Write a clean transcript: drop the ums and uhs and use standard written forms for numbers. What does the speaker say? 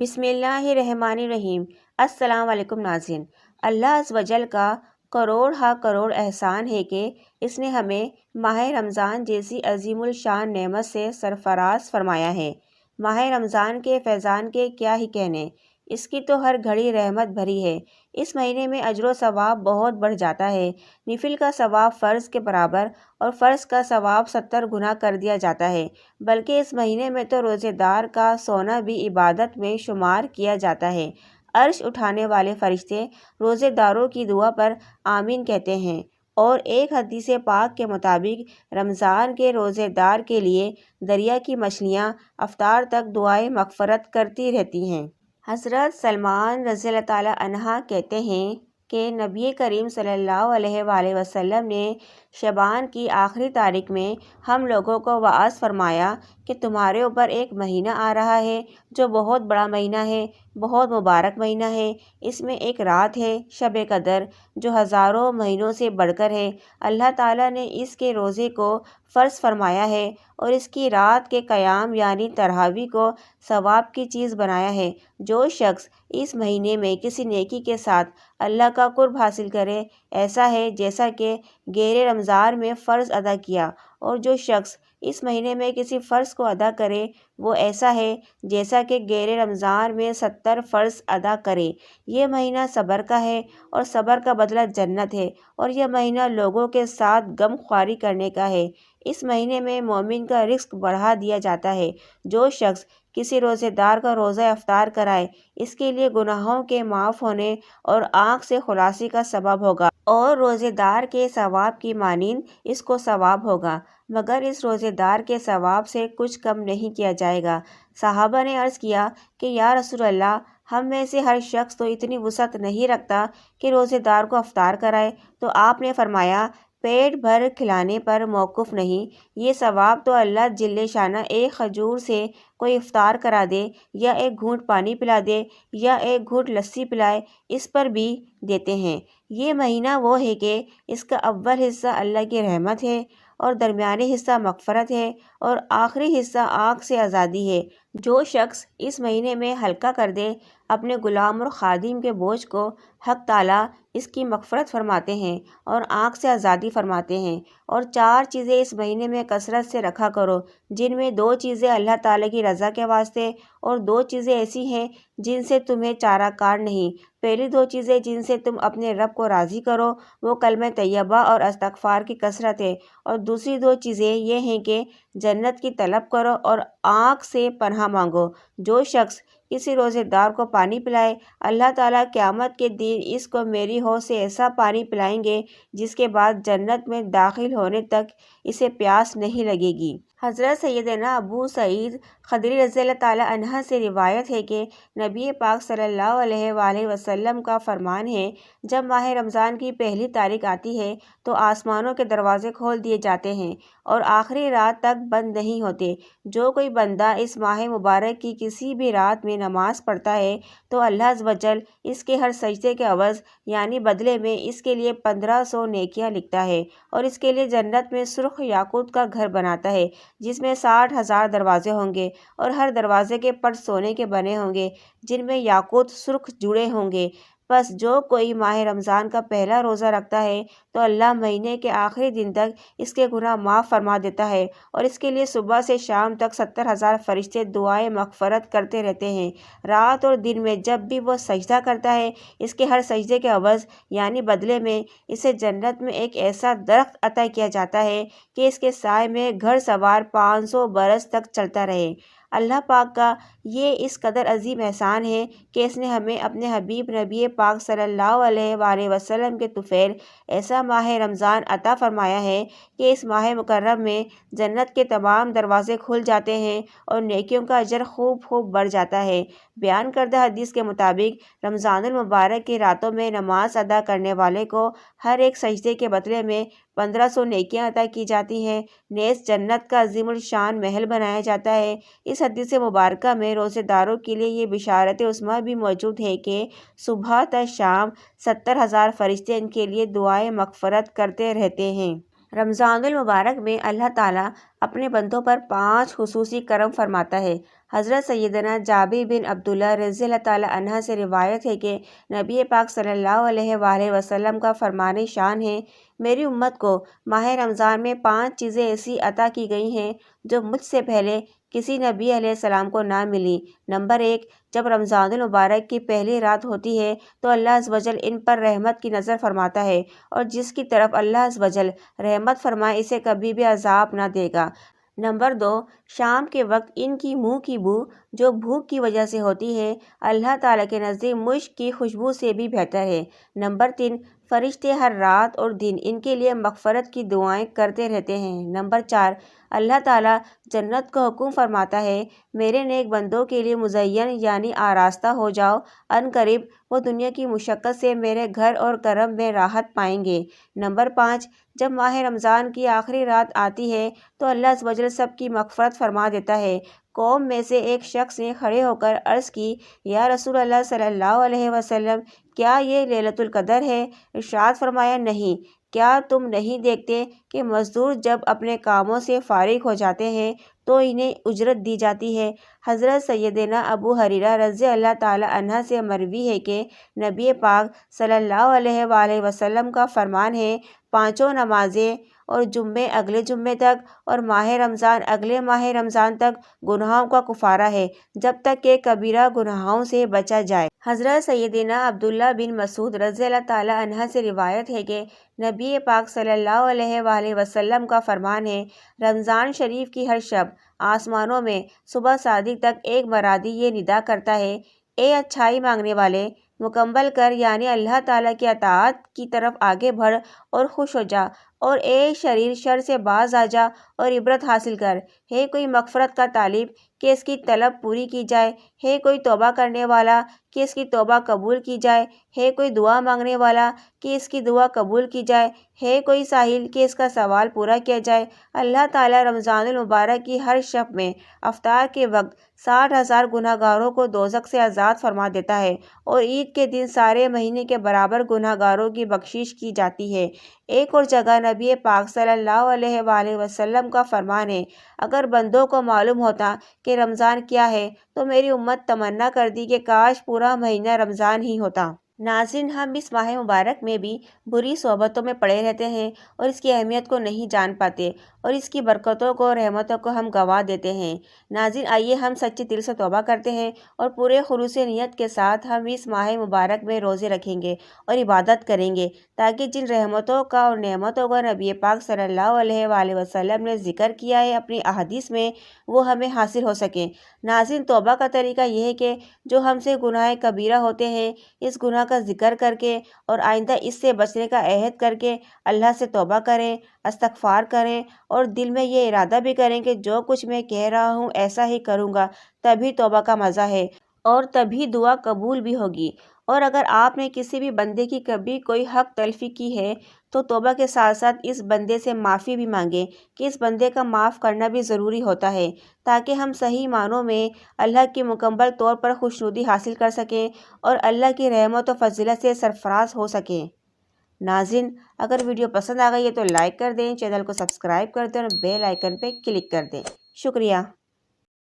بسم اللہ الرحمن الرحیم۔ السلام علیکم ناظرین۔ اللہ عز و جل کا کروڑ ہا کروڑ احسان ہے کہ اس نے ہمیں ماہ رمضان جیسی عظیم الشان نعمت سے سرفراز فرمایا ہے۔ ماہ رمضان کے فیضان کے کیا ہی کہنے، اس کی تو ہر گھڑی رحمت بھری ہے۔ اس مہینے میں اجر و ثواب بہت بڑھ جاتا ہے۔ نفل کا ثواب فرض کے برابر اور فرض کا ثواب 70 گنا کر دیا جاتا ہے، بلکہ اس مہینے میں تو روزے دار کا سونا بھی عبادت میں شمار کیا جاتا ہے۔ عرش اٹھانے والے فرشتے روزے داروں کی دعا پر آمین کہتے ہیں، اور ایک حدیث پاک کے مطابق رمضان کے روزے دار کے لیے دریا کی مچھلیاں افطار تک دعائے مغفرت کرتی رہتی ہیں۔ حضرت سلمان رضی اللہ تعالیٰ عنہ کہتے ہیں کہ نبی کریم صلی اللہ علیہ وآلہ وسلم نے شعبان کی آخری تاریخ میں ہم لوگوں کو وعظ فرمایا کہ تمہارے اوپر ایک مہینہ آ رہا ہے جو بہت بڑا مہینہ ہے، بہت مبارک مہینہ ہے۔ اس میں ایک رات ہے شب قدر جو ہزاروں مہینوں سے بڑھ کر ہے۔ اللہ تعالیٰ نے اس کے روزے کو فرض فرمایا ہے اور اس کی رات کے قیام یعنی تراویح کو ثواب کی چیز بنایا ہے۔ جو شخص اس مہینے میں کسی نیکی کے ساتھ اللہ کا قرب حاصل کرے، ایسا ہے جیسا کہ غیر رمضان میں فرض ادا کیا، اور جو شخص اس مہینے میں کسی فرض کو ادا کرے وہ ایسا ہے جیسا کہ غیر رمضان میں 70 فرض ادا کرے۔ یہ مہینہ صبر کا ہے اور صبر کا بدلہ جنت ہے، اور یہ مہینہ لوگوں کے ساتھ غم خواری کرنے کا ہے۔ اس مہینے میں مومن کا رزق بڑھا دیا جاتا ہے۔ جو شخص کسی روزے دار کا روزہ افطار کرائے، اس کے لیے گناہوں کے معاف ہونے اور آنکھ سے خلاصی کا سبب ہوگا، اور روزے دار کے ثواب کی مانند اس کو ثواب ہوگا، مگر اس روزے دار کے ثواب سے کچھ کم نہیں کیا جائے گا۔ صحابہ نے عرض کیا کہ یا رسول اللہ، ہم میں سے ہر شخص تو اتنی وسعت نہیں رکھتا کہ روزے دار کو افطار کرائے، تو آپ نے فرمایا پیٹ بھر کھلانے پر موقوف نہیں، یہ ثواب تو اللہ جل شانہ ایک کھجور سے کوئی افطار کرا دے، یا ایک گھونٹ پانی پلا دے، یا ایک گھونٹ لسی پلائے، اس پر بھی دیتے ہیں۔ یہ مہینہ وہ ہے کہ اس کا اول حصہ اللہ کی رحمت ہے، اور درمیانی حصہ مغفرت ہے، اور آخری حصہ آگ سے آزادی ہے۔ جو شخص اس مہینے میں ہلکا کر دے اپنے غلام اور خادم کے بوجھ کو، حق تعالیٰ اس کی مغفرت فرماتے ہیں اور آنکھ سے آزادی فرماتے ہیں۔ اور 4 چیزیں اس مہینے میں کثرت سے رکھا کرو، جن میں 2 چیزیں اللہ تعالیٰ کی رضا کے واسطے، اور 2 چیزیں ایسی ہیں جن سے تمہیں چارہ کار نہیں۔ پہلی 2 چیزیں جن سے تم اپنے رب کو راضی کرو وہ کلمہ طیبہ اور استغفار کی کثرت ہے، اور دوسری 2 چیزیں یہ ہیں کہ جنت کی طلب کرو اور آگ سے پناہ مانگو۔ جو شخص کسی روزے دار کو پانی پلائے، اللہ تعالیٰ قیامت کے دن اس کو میری حوض سے ایسا پانی پلائیں گے جس کے بعد جنت میں داخل ہونے تک اسے پیاس نہیں لگے گی۔ حضرت سیدنا ابو سعید خدری رضی اللہ تعالیٰ عنہ سے روایت ہے کہ نبی پاک صلی اللہ علیہ وآلہ وسلم کا فرمان ہے، جب ماہ رمضان کی پہلی تاریخ آتی ہے تو آسمانوں کے دروازے کھول دیے جاتے ہیں اور آخری رات تک بند نہیں ہوتے۔ جو کوئی بندہ اس ماہ مبارک کی کسی بھی رات میں نماز پڑھتا ہے تو اللہ عز و جل اس کے ہر سجدے کے عوض یعنی بدلے میں اس کے لیے 1500 نیکیاں لکھتا ہے، اور اس کے لیے جنت میں سرخ یاقوت کا گھر بناتا ہے جس میں 60,000 دروازے ہوں گے، اور ہر دروازے کے پٹ سونے کے بنے ہوں گے جن میں یاقوت سرخ جڑے ہوں گے۔ بس جو کوئی ماہ رمضان کا پہلا روزہ رکھتا ہے تو اللہ مہینے کے آخری دن تک اس کے گناہ معاف فرما دیتا ہے، اور اس کے لیے صبح سے شام تک 70,000 فرشتے دعائے مغفرت کرتے رہتے ہیں۔ رات اور دن میں جب بھی وہ سجدہ کرتا ہے، اس کے ہر سجدے کے عوض یعنی بدلے میں اسے جنت میں ایک ایسا درخت عطا کیا جاتا ہے کہ اس کے سائے میں گھڑ سوار 500 برس تک چلتا رہے۔ اللہ پاک کا یہ اس قدر عظیم احسان ہے کہ اس نے ہمیں اپنے حبیب نبی پاک صلی اللہ علیہ وآلہ وسلم کے طفیل ایسا ماہ رمضان عطا فرمایا ہے کہ اس ماہ مکرم میں جنت کے تمام دروازے کھل جاتے ہیں اور نیکیوں کا اجر خوب بڑھ جاتا ہے۔ بیان کردہ حدیث کے مطابق رمضان المبارک کی راتوں میں نماز ادا کرنے والے کو ہر ایک سجدے کے بدلے میں 1500 نیکیاں عطا کی جاتی ہیں، نیز جنت کا عظیم الشان محل بنایا جاتا ہے۔ اس حدیث مبارکہ میں روزے داروں کے لیے یہ بشارت عظمیٰ بھی موجود ہے کہ صبح تا شام 70,000 فرشتے ان کے لیے دعائے مغفرت کرتے رہتے ہیں۔ رمضان المبارک میں اللہ تعالیٰ اپنے بندوں پر 5 خصوصی کرم فرماتا ہے۔ حضرت سیدنا جابر بن عبداللہ رضی اللہ تعالیٰ عنہ سے روایت ہے کہ نبی پاک صلی اللہ علیہ وآلہ وسلم کا فرمان شان ہے، میری امت کو ماہ رمضان میں 5 چیزیں ایسی عطا کی گئی ہیں جو مجھ سے پہلے کسی نبی علیہ السلام کو نہ ملی۔ نمبر 1، جب رمضان المبارک کی پہلی رات ہوتی ہے تو اللہ عز و جل ان پر رحمت کی نظر فرماتا ہے، اور جس کی طرف اللہ عز و جل رحمت فرمائے اسے کبھی بھی عذاب نہ دے گا۔ نمبر 2، شام کے وقت ان کی منہ کی بو جو بھوک کی وجہ سے ہوتی ہے اللہ تعالیٰ کے نزدیک مشک کی خوشبو سے بھی بہتر ہے۔ نمبر 3، فرشتے ہر رات اور دن ان کے لیے مغفرت کی دعائیں کرتے رہتے ہیں۔ نمبر 4، اللہ تعالیٰ جنت کو حکم فرماتا ہے، میرے نیک بندوں کے لیے مزین یعنی آراستہ ہو جاؤ، ان قریب وہ دنیا کی مشقت سے میرے گھر اور کرم میں راحت پائیں گے۔ نمبر 5، جب ماہ رمضان کی آخری رات آتی ہے تو اللہ عز و جل سب کی مغفرت فرما دیتا ہے۔ قوم میں سے ایک شخص نے کھڑے ہو کر عرض کی، یا رسول اللہ صلی اللہ علیہ وسلم، کیا یہ لیلۃ القدر ہے؟ ارشاد فرمایا، نہیں، کیا تم نہیں دیکھتے کہ مزدور جب اپنے کاموں سے فارغ ہو جاتے ہیں تو انہیں اجرت دی جاتی ہے؟ حضرت سیدنا ابو ہریرہ رضی اللہ تعالیٰ عنہ سے مروی ہے کہ نبی پاک صلی اللہ علیہ وآلہ وسلم کا فرمان ہے، 5 نمازیں اور جمعے اگلے جمعے تک اور ماہ رمضان اگلے ماہ رمضان تک گناہوں کا کفارہ ہے، جب تک کہ کبیرہ گناہوں سے بچا جائے۔ حضرت سیدنا عبداللہ بن مسعود رضی اللہ تعالیٰ عنہ سے روایت ہے کہ نبی پاک صلی اللہ علیہ وآلہ وسلم کا فرمان ہے، رمضان شریف کی ہر شب آسمانوں میں صبح صادق تک ایک مرادی یہ ندا کرتا ہے، اے اچھائی مانگنے والے، مکمل کر یعنی اللہ تعالیٰ کی اطاعت کی طرف آگے بڑھ اور خوش ہو جا، اور اے شریر شر سے باز آ جا اور عبرت حاصل کر۔ ہے کوئی مغفرت کا طالب کہ اس کی طلب پوری کی جائے، ہے کوئی توبہ کرنے والا کہ اس کی توبہ قبول کی جائے، ہے کوئی دعا مانگنے والا کہ اس کی دعا قبول کی جائے، ہے کوئی سائل کہ اس کا سوال پورا کیا جائے۔ اللہ تعالیٰ رمضان المبارک کی ہر شب میں افطار کے وقت 60,000 گناہ گاروں کو دوزخ سے آزاد فرما دیتا ہے، اور عید کے دن سارے مہینے کے برابر گناہ گاروں کی بخشش کی جاتی ہے۔ ایک اور جگہ نبی پاک صلی اللہ علیہ وآلہ وسلم کا فرمان ہے، اگر بندوں کو معلوم ہوتا کہ رمضان کیا ہے تو میری امت تمنا کرتی کہ کاش پورا مہینہ رمضان ہی ہوتا۔ ناظرین، ہم اس ماہ مبارک میں بھی بری صحبتوں میں پڑے رہتے ہیں اور اس کی اہمیت کو نہیں جان پاتے، اور اس کی برکتوں کو اور رحمتوں کو ہم گنوا دیتے ہیں۔ ناظرین، آئیے ہم سچے دل سے توبہ کرتے ہیں اور پورے خلوص نیت کے ساتھ ہم اس ماہ مبارک میں روزے رکھیں گے اور عبادت کریں گے، تاکہ جن رحمتوں کا اور نعمتوں کا نبی پاک صلی اللہ علیہ وآلہ وسلم نے ذکر کیا ہے اپنی احادیث میں، وہ ہمیں حاصل ہو سکیں۔ ناظرین، توبہ کا طریقہ یہ ہے کہ جو ہم سے گناہ کبیرہ ہوتے ہیں اس گناہ کا ذکر کر کے اور آئندہ اس سے بچنے کا عہد کر کے اللہ سے توبہ کریں، استغفار کریں، اور دل میں یہ ارادہ بھی کریں کہ جو کچھ میں کہہ رہا ہوں ایسا ہی کروں گا، تبھی توبہ کا مزہ ہے اور تبھی دعا قبول بھی ہوگی۔ اور اگر آپ نے کسی بھی بندے کی کبھی کوئی حق تلفی کی ہے تو توبہ کے ساتھ ساتھ اس بندے سے معافی بھی مانگیں، کہ اس بندے کا معاف کرنا بھی ضروری ہوتا ہے، تاکہ ہم صحیح معنوں میں اللہ کی مکمل طور پر خوشنودی حاصل کر سکیں اور اللہ کی رحمت و فضیلت سے سرفراز ہو سکیں۔ ناظرین، اگر ویڈیو پسند آ گئی ہے تو لائک کر دیں، چینل کو سبسکرائب کر دیں اور بیل آئیکن پہ کلک کر دیں۔ شکریہ۔